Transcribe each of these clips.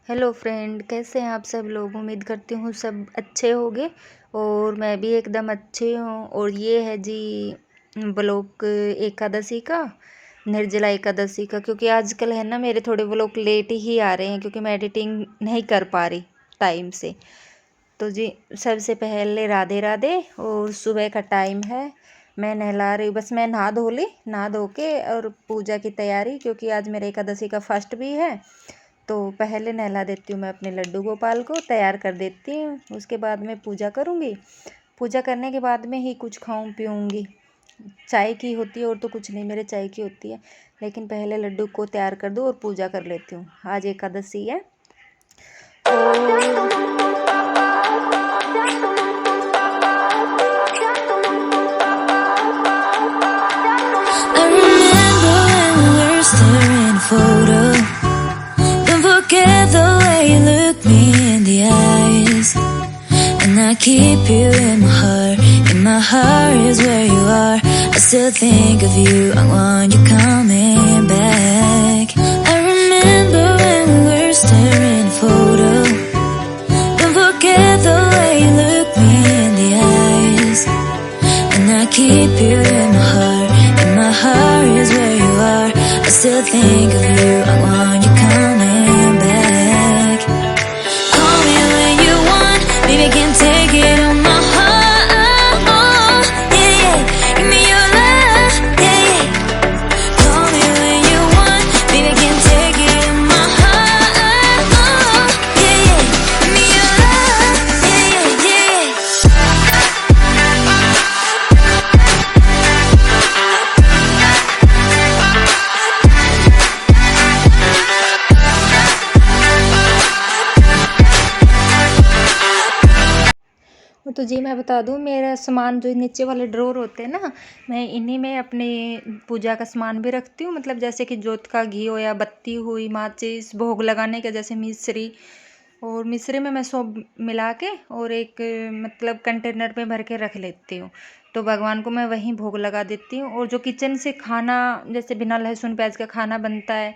Hello friend, कैसे हैं आप सब लोग। उम्मीद करती हूँ सब अच्छे होंगे और मैं भी एकदम अच्छी हूँ। और ये है जी ब्लॉग एकादशी का, निर्जला एकादशी का, क्योंकि आजकल है ना मेरे थोड़े ब्लॉग लेट ही आ रहे हैं क्योंकि मैं एडिटिंग नहीं कर पा रही टाइम से। तो जी सबसे पहले राधे राधे। और सुबह का टाइम है, मैं नहला रही हूँ। बस मैं नहा धो के और पूजा की तैयारी, क्योंकि आज मेरे एकादशी का फर्स्ट भी है। तो पहले नहला देती हूँ मैं अपने लड्डू गोपाल को, तैयार कर देती हूँ। उसके बाद में पूजा करूँगी। पूजा करने के बाद में ही कुछ खाऊँ पीऊँगी। चाय की होती है और तो कुछ नहीं, मेरे चाय की होती है। लेकिन पहले लड्डू को तैयार कर दूँ और पूजा कर लेती हूँ। आज एकादशी है। और I remember when we were staring a photo. Don't forget the way you look me in the eyes. And I keep you in my heart. In my heart is where you are. I still think of you. I want you coming back. I remember when we were staring a photo. Don't forget the way you look me in the eyes. And I keep you in my heart. My heart is where you are. I still think of you. I want you coming back. Call me when you want. Baby, can't take it on my heart. Yeah, yeah. Give me your love. Yeah, yeah. Call me when you want. Baby, can't take it on my heart. Yeah, yeah. Give me your love. Yeah, yeah, yeah. तो जी मैं बता दूं, मेरा सामान जो नीचे वाले drawer होते हैं ना, मैं इन्हीं में अपने पूजा का सामान भी रखती हूँ। मतलब जैसे कि जोत का घी हो या बत्ती हुई, माचिस, भोग लगाने के जैसे मिश्री। और मिश्री में मैं सब मिला के और एक मतलब कंटेनर में भर के रख लेती हूँ। तो भगवान को मैं वहीं भोग लगा देती हूँ। और जो किचन से खाना, जैसे बिना लहसुन प्याज का खाना बनता है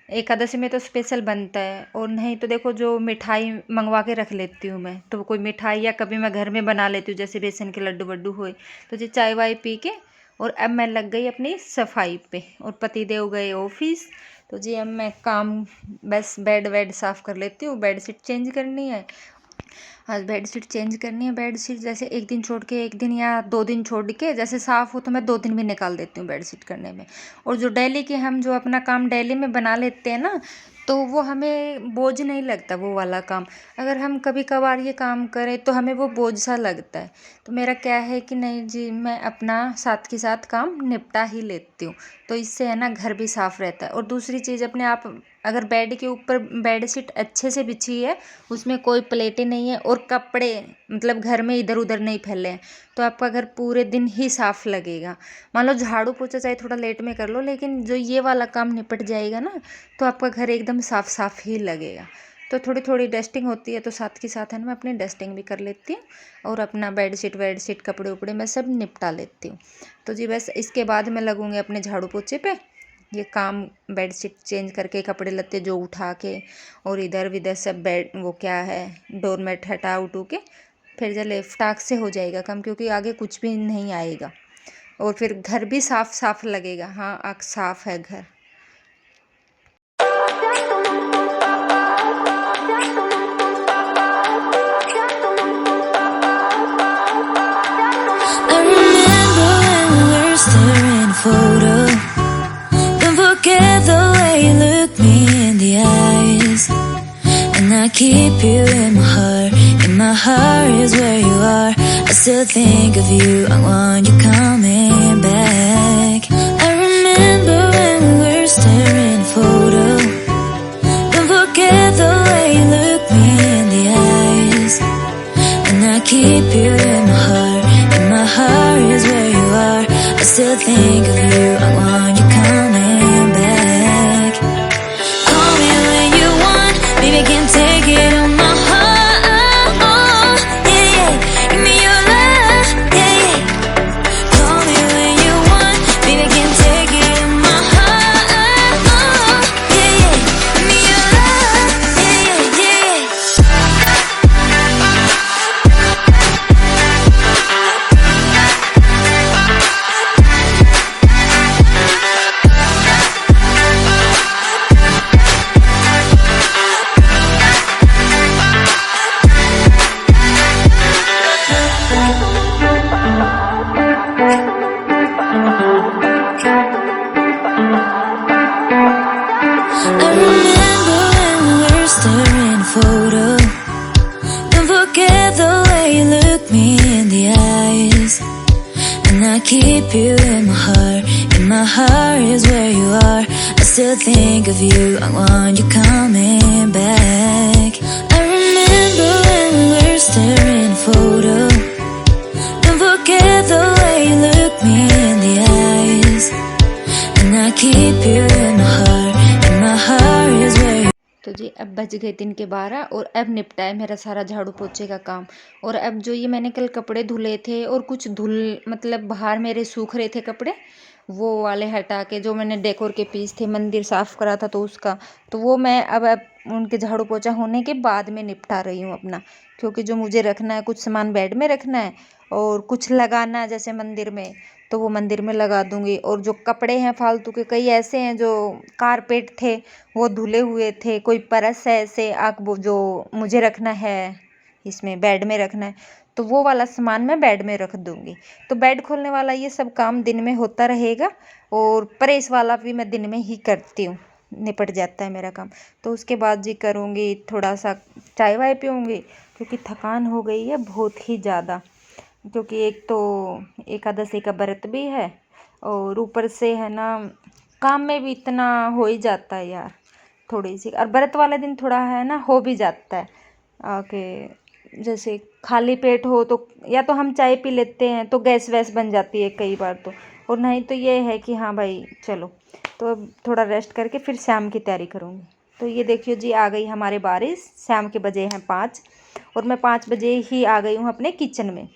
एकादशी में, तो स्पेशल बनता है। और नहीं तो देखो, जो मिठाई मंगवा के रख लेती हूँ मैं, तो कोई मिठाई या कभी मैं घर में बना लेती हूँ, जैसे बेसन के लड्डू वड्डू हुए। तो जी चाय वाय पी के और अब मैं लग गई अपनी सफाई पे। और पति देव गए ऑफिस। तो जी अब मैं काम, बस बेड वेड साफ़ कर लेती हूँ। बेड शीट चेंज करनी है। आज बेड शीट चेंज करनी है। बेड शीट जैसे एक दिन छोड़ के एक दिन या 2 दिन छोड़ के, जैसे साफ़ हो तो मैं 2 दिन भी निकाल देती हूँ बेड शीट करने में। और जो डेली के हम जो अपना काम डेली में बना लेते हैं ना, तो वो हमें बोझ नहीं लगता वो वाला काम। अगर हम कभी कभार ये काम करें तो हमें वो बोझ सा लगता है। तो मेरा क्या है कि नहीं जी, मैं अपना साथ के साथ काम निपटा ही लेती हूँ। तो इससे है ना घर भी साफ़ रहता है। और दूसरी चीज़, अपने आप अगर बेड के ऊपर बेड शीट अच्छे से बिछी है, उसमें कोई प्लेटें नहीं है और कपड़े मतलब घर में इधर उधर नहीं फैले हैं, तो आपका घर पूरे दिन ही साफ़ लगेगा। मान लो झाड़ू पोछा चाहे थोड़ा लेट में कर लो, लेकिन जो ये वाला काम निपट जाएगा ना, तो आपका घर एकदम साफ़ साफ़ ही लगेगा। तो थोड़ी थोड़ी डस्टिंग होती है, तो साथ के साथ है ना मैं अपनी डस्टिंग भी कर लेती हूँ। और अपना बेड शीट कपड़े उपड़े मैं सब निपटा लेती हूँ। तो जी बस इसके बाद मैं लगूँगी अपने झाड़ू पोछे पे। ये काम बेड शीट चेंज करके, कपड़े लत्ते जो उठा के और इधर विधर सब बेड वो क्या है डोरमेट हटा उठू के, फिर जले फटाक से हो जाएगा काम, क्योंकि आगे कुछ भी नहीं आएगा। और फिर घर भी साफ साफ लगेगा। हाँ, आग साफ है घर। I remember when we were staring a photo. Don't forget the way you look me in the eyes. And I keep you in my heart. In my heart is where you are. I still think of you. I want you coming back. I remember when we were staring a photo. Don't forget the way you look me in the eyes. And I keep you in my heart. In my heart is where you are. I still think of you. I want you coming back. Call me when you want. Baby, can't take it on my heart. Yeah, yeah. Give me your love. Yeah, yeah. Call me when you want. Baby, can't take it on my heart. Yeah, yeah. Give me your love. Yeah, yeah, stare in a photo. Don't forget the way you look me in the eyes. And I keep you in my heart. In my heart is where you are. I still think of you. I want you coming back. I remember when we were staring in a photo. Don't forget the way you look me in the eyes. And I keep you in my heart. In my heart is where you. तो जी अब बज गए दिन के 12 और अब निपटा है मेरा सारा झाड़ू पोछे का काम। और अब जो ये मैंने कल कपड़े धुले थे और कुछ मतलब बाहर मेरे सूख रहे थे कपड़े, वो वाले हटा के जो मैंने डेकोर के पीस थे, मंदिर साफ़ करा था तो उसका, तो वो मैं अब उनके झाड़ू पोछा होने के बाद में निपटा रही हूँ अपना। क्योंकि जो मुझे रखना है, कुछ सामान बेड में रखना है और कुछ लगाना है जैसे मंदिर में, तो वो मंदिर में लगा दूंगी। और जो कपड़े हैं फालतू के, कई ऐसे हैं जो कारपेट थे वो धुले हुए थे, कोई परस है ऐसे वो जो मुझे रखना है इसमें बेड में रखना है, तो वो वाला सामान मैं बेड में रख दूंगी। तो बेड खोलने वाला ये सब काम दिन में होता रहेगा और प्रेस वाला भी मैं दिन में ही करती हूँ, निपट जाता है मेरा काम। तो उसके बाद जी करूँगी थोड़ा सा चाय वाय पीऊँगी, क्योंकि थकान हो गई है बहुत ही ज़्यादा। क्योंकि एक तो एकादशी का व्रत भी है और ऊपर से है ना काम में भी इतना हो ही जाता है यार थोड़ी सी। और व्रत वाले दिन थोड़ा है ना हो भी जाता है कि जैसे खाली पेट हो तो या तो हम चाय पी लेते हैं तो गैस वैस बन जाती है कई बार तो, और नहीं तो ये है कि हाँ भाई चलो, तो अब थोड़ा रेस्ट करके फिर शाम की तैयारी करूँगी। तो ये देखिए जी आ गई हमारे बारिश, शाम के बजे हैं 5 और मैं 5 बजे ही आ गई हूँ अपने किचन में।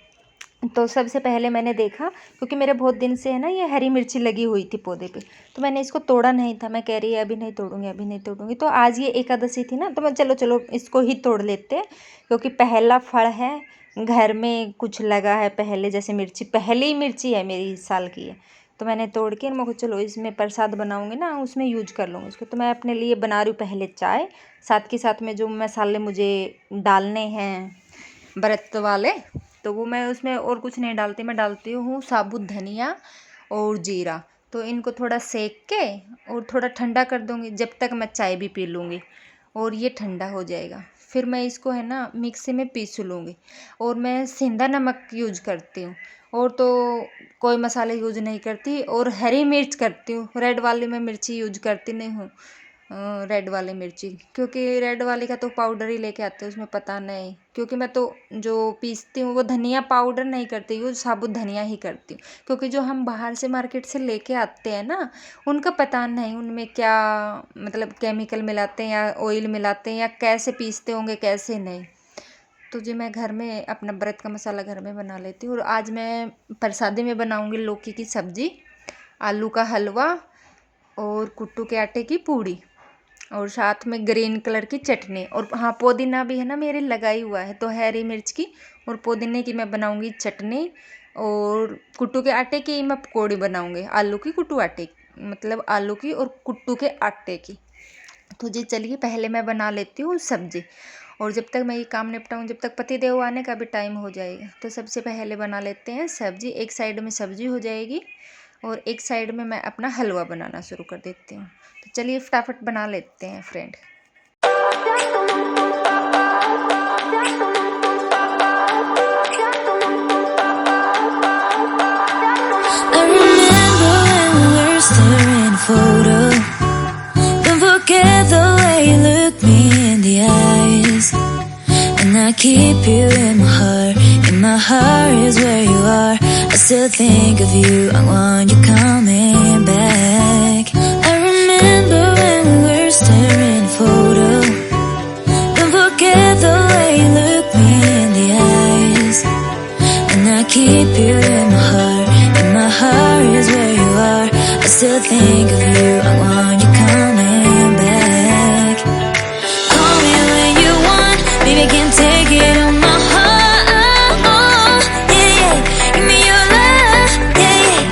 तो सबसे पहले मैंने देखा, क्योंकि मेरे बहुत दिन से है ना ये हरी मिर्ची लगी हुई थी पौधे पे, तो मैंने इसको तोड़ा नहीं था। मैं कह रही है अभी नहीं तोड़ूंगी, अभी नहीं तोड़ूंगी। तो आज ये एकादशी थी ना, तो मैं चलो इसको ही तोड़ लेते हैं, क्योंकि पहला फल है, घर में कुछ लगा है पहले, जैसे मिर्ची पहली मिर्ची है मेरी इस साल की है। तो मैंने तोड़ के मैं चलो इसमें प्रसाद बनाऊँगी ना, उसमें यूज कर लूँगी इसको। तो मैं अपने लिए बना रही हूँ पहले चाय, साथ के साथ में जो मसाले मुझे डालने हैं व्रत वाले, तो वो मैं उसमें और कुछ नहीं डालती, मैं डालती हूँ साबुत धनिया और जीरा। तो इनको थोड़ा सेक के और थोड़ा ठंडा कर दूँगी, जब तक मैं चाय भी पी लूँगी और ये ठंडा हो जाएगा। फिर मैं इसको है ना मिक्सी में पीस लूँगी। और मैं सेंधा नमक यूज करती हूँ, और तो कोई मसाले यूज नहीं करती। और हरी मिर्च करती हूँ, रेड वाली मैं मिर्ची यूज करती नहीं हूँ, रेड वाली मिर्ची, क्योंकि रेड वाली का तो पाउडर ही लेके आते हैं, उसमें पता नहीं। क्योंकि मैं तो जो पीसती हूँ वो धनिया पाउडर नहीं करती हूँ, साबुत धनिया ही करती हूँ। क्योंकि जो हम बाहर से मार्केट से लेके आते हैं ना, उनका पता नहीं उनमें क्या मतलब केमिकल मिलाते हैं या ऑयल मिलाते हैं या कैसे पीसते होंगे कैसे नहीं। तो जी मैं घर में अपना व्रत का मसाला घर में बना लेती हूँ। और आज मैं प्रसादी में बनाऊँगी लौकी की सब्ज़ी, आलू का हलवा और कुट्टू के आटे की पूड़ी, और साथ में ग्रीन कलर की चटनी। और हाँ पुदीना भी है ना मेरे लगाई हुआ है, तो हरी मिर्च की और पुदीने की मैं बनाऊंगी चटनी। और कुट्टू के आटे की मैं पकौड़ी बनाऊंगी, आलू की कुट्टू आटे मतलब आलू की और कुट्टू के आटे की। तो जी चलिए पहले मैं बना लेती हूँ सब्ज़ी, और जब तक मैं ये काम निपटाऊँ जब तक पति देव आने का भी टाइम हो जाएगा। तो सबसे पहले बना लेते हैं सब्ज़ी, एक साइड में सब्ज़ी हो जाएगी और एक साइड में मैं अपना हलवा बनाना शुरू कर देती हूँ। तो चलिए फटाफट बना लेते हैं friend. I remember when we were staring in a photo. Don't forget the way you look me in the eyes. And I keep you in my heart. In my heart is where you are. I still think of you. I want you coming back. I remember when we were staring in a photo. Don't forget the way you look me in the eyes. And I keep you in my heart. In my heart is where you are. I still think of you. I want you coming back. Call me when you want. Baby, I can't take it on my heart. Yeah, yeah. Give me your love. Yeah, yeah.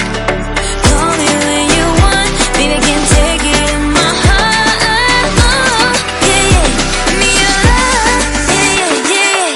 Call me when you want. Baby, I can't take it on my heart. Yeah, yeah. Give me your love. Yeah, yeah, yeah.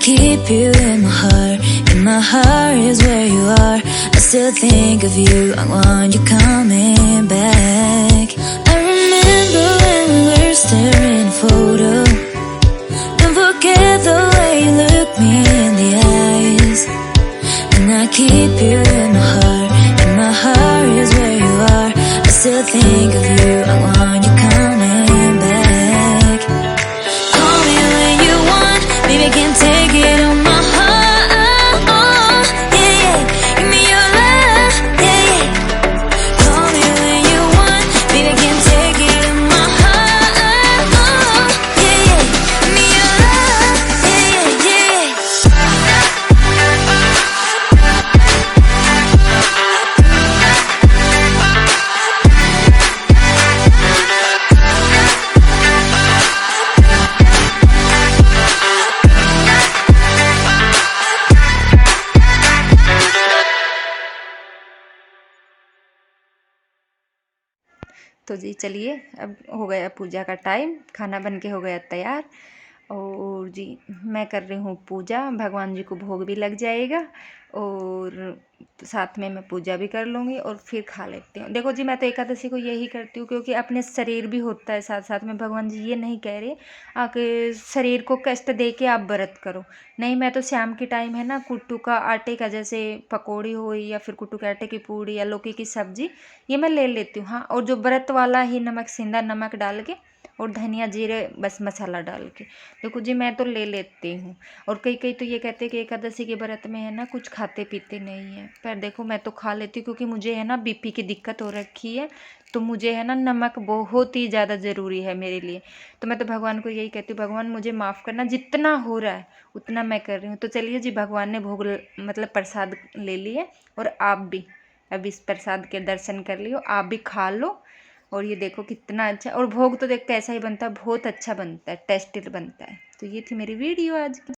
keep you in my heart. In my heart is where you are. I still think of you. I want you coming back. I remember when we were staring a photo. Don't forget the way you look me in the eyes. And I keep you in my heart. In my heart is where you are. I still think of you. I want you coming back. Call me when you want, baby, I can't take it on my heart. Yeah, yeah. Give me your love, yeah, yeah. Call me when you want, baby, I can't take it on my heart. Yeah, yeah. Give me your love, yeah, yeah, yeah. तो जी चलिए, अब हो गया पूजा का time, खाना बन के हो गया तैयार। और जी मैं कर रही हूँ पूजा, भगवान जी को भोग भी लग जाएगा और साथ में मैं पूजा भी कर लूँगी और फिर खा लेती हूँ। देखो जी, मैं तो एकादशी को यही करती हूँ क्योंकि अपने शरीर भी होता है साथ साथ में। भगवान जी ये नहीं कह रहे कि शरीर को कष्ट दे के आप व्रत करो, नहीं। मैं तो शाम के टाइम है ना, कुट्टू का आटे का जैसे पकौड़ी हुई या फिर कुट्टू के आटे की पूड़ी या लौकी की सब्जी, ये मैं ले लेती हूँ। हाँ, और जो व्रत वाला ही नमक, सेंधा नमक डाल के और धनिया जीरे बस मसाला डाल के, देखो जी मैं तो ले लेती हूँ। और कई कई तो ये कहते हैं कि एकादशी के व्रत में है ना कुछ खाते पीते नहीं है, पर देखो मैं तो खा लेती हूँ क्योंकि मुझे है ना बीपी की दिक्कत हो रखी है। तो मुझे है ना नमक बहुत ही ज़्यादा ज़रूरी है मेरे लिए। तो मैं तो भगवान को यही कहती हूँ, भगवान मुझे माफ़ करना, जितना हो रहा है उतना मैं कर रही हूँ। तो चलिए जी, भगवान ने भोग मतलब प्रसाद ले लिए और आप भी अब इस प्रसाद के दर्शन कर लियो, आप भी खा लो। और ये देखो कितना अच्छा, और भोग तो देख कैसा ही बनता है, बहुत अच्छा बनता है, टेस्टी बनता है। तो ये थी मेरी वीडियो आज की।